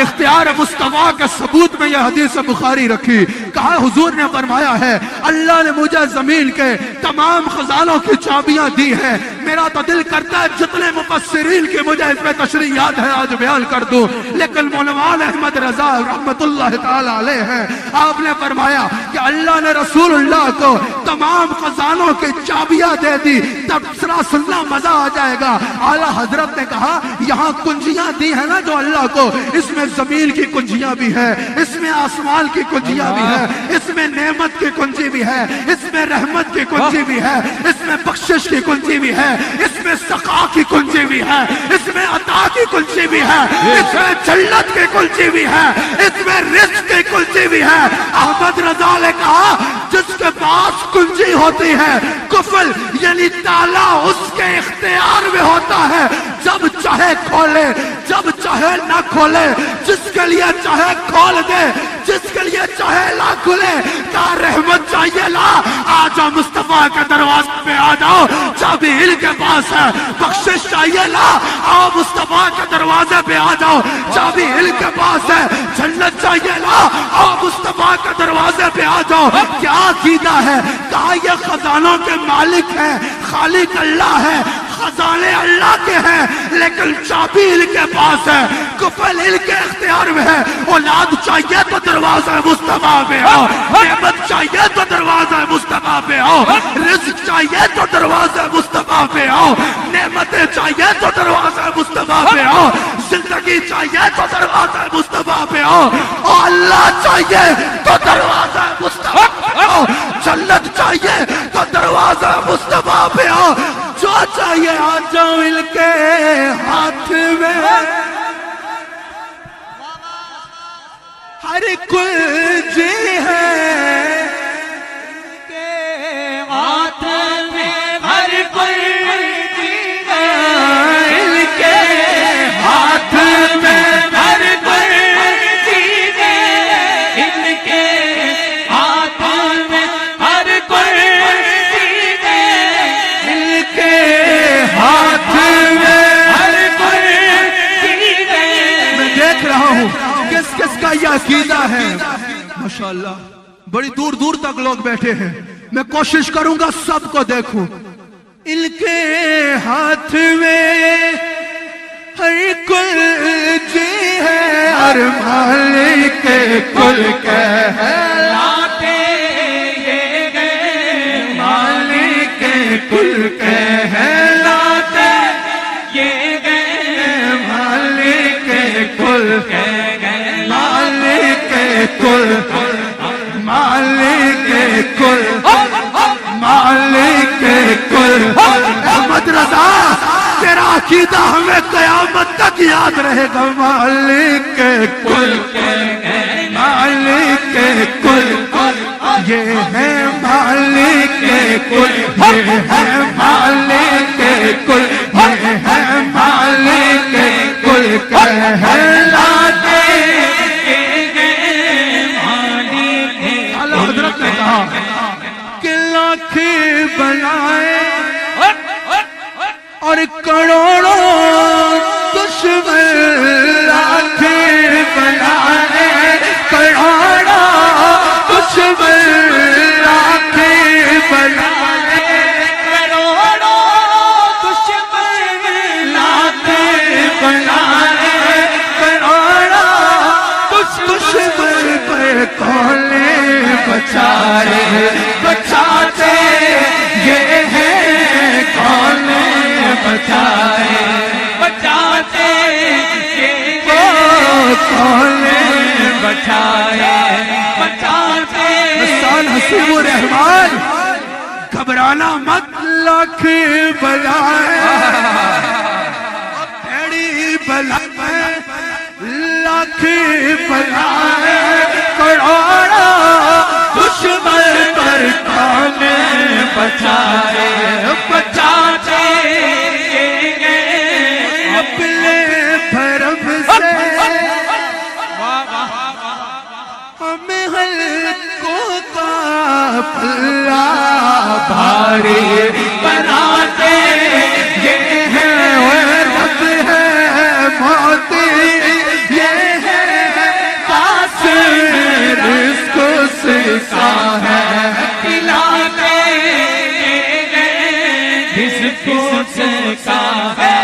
اختیار مصطفیٰ کے ثبوت میں یہ حدیث بخاری رکھی. کہا حضور نے فرمایا ہے اللہ نے مجھے زمین کے تمام خزانوں کی چابیاں دی ہیں. میرا تو دل کرتا ہے جتنے مفسرین کی مجھے اس میں تشریح یاد ہے آج بیان کر دوں، لیکن مولانا احمد رضا رحمت اللہ تعالی علیہ ہیں. آپ نے فرمایا کہ اللہ نے رسول اللہ کو تمام خزانوں کی چابیاں دے دی. تب ذرا سننا مزہ آ جائے گا. اعلیٰ حضرت نے کہا یہاں کنجیاں دی ہیں نا جو اللہ کو، اس میں زمین کی کنجیاں بھی ہے، اس میں آسمان کی کنجیاں بھی ہے، اس میں نعمت کی کنجی بھی ہے، اس میں رحمت کی کنجی بھی ہے، اس میں بخشش کی کنجی بھی ہے، اس میں سخا کی کنجی بھی ہے، اس میں عطا کی کنجی بھی ہے، اس میں جنت کی کنجی بھی ہے، اس میں رزق کی کنجی بھی ہے. احمد رضا نے کہا جس کے پاس کنجی ہوتی ہے، قفل یعنی تالا اس کے اختیار میں ہوتا ہے، جب چاہے کھولے جب چاہے نہ کھولے، جس کے لیے چاہے کھول دے، جس کے لیے چاہے نہ کھلے. کہا رحمت چاہیے لا، آ جاؤ مصطفیٰ کے دروازے پہ آ جاؤ، چابی ان کے پاس ہے. بخشش چاہیے لا، آؤ مصطفیٰ کے دروازے پہ آ جاؤ، چابی ان کے پاس ہے. جنت چاہیے لا، آؤ مصطفیٰ کے دروازے پہ آ جاؤ. کیا عقیدہ ہے؟ کہا یہ خزانوں کے مالک ہے، خالق اللہ ہے، خزانے اللہ کے ہیں، لیکن چابی ان کے پاس ہے، قفل ان کے اختیار میں ہے. اولاد چاہیے تو دروازہ مصطفیٰ پہ آؤ، نعمت چاہیے تو دروازہ مصطفیٰ پہ آؤ، رزق چاہیے تو دروازہ مصطفیٰ پہ آؤ، نعمتیں چاہیے تو دروازہ مصطفیٰ پہ آؤ، زندگی چاہیے تو دروازہ مصطفیٰ پہ آؤ، اور اللہ چاہیے تو دروازہ مصطفیٰ پہ آؤ، جنت چاہیے تو دروازہ مصطفیٰ پہ آؤ. جو چاہیے آ جاؤ ان کے ہاتھ میں، ہر کنجی ہے کے ہاتھ میں، ہر کنجی ہے ان کے ہاتھ میں، ہر کنجی ہے ان کے ہاتھ میں، ہر کنجی ہے ان کے ہاتھ میں، ہر کنجی ہے. میں دیکھ رہا ہوں کس کس کا یہ عقیدہ ہے. ماشاءاللہ بڑی دور دور تک لوگ بیٹھے ہیں، میں کوشش کروں گا سب کو دیکھوں. ان کے ہاتھ میں ہر کنجی ہے، ہر مالک کل کہلاتے یہ گئے، مالک کل کہلاتے یہ گئے، مالک کل مالک کل مالک کل مالک کل. احمد رضا تیرا عقیدہ ہمیں قیامت تک یاد رہے گا. مالک کل مالک کل یہ ہے مالک کل، یہ ہے مالک کل، یہ ہے مالک کل کہلاتے. حضرت نے کہا کہ لاکھ بنائے اور کروڑوں دشمن، لاکھ بنائے کروڑوں دشمن، لاکھ بنائے کروڑوں دشمن، لاکھ بنائے کروڑوں دشمن پر کون بچائے بچاتے یہ ہے کون بچائے بچاتے یہ کون بچائے بچاتے. سال حسیب الرحمان گھبرانا مت، لاکھ بلائے بڑی بلائے، لاکھ بلائے کروڑا دشمن پر کون بچائے بچاتے اپنے بھرم سے ہمیں حلقوں کا پلہ بھاری بناتے. یہ ہے رب ہے موت، یہ ہے سکا ہے کھلاتے ہیں جس کو سکا ہے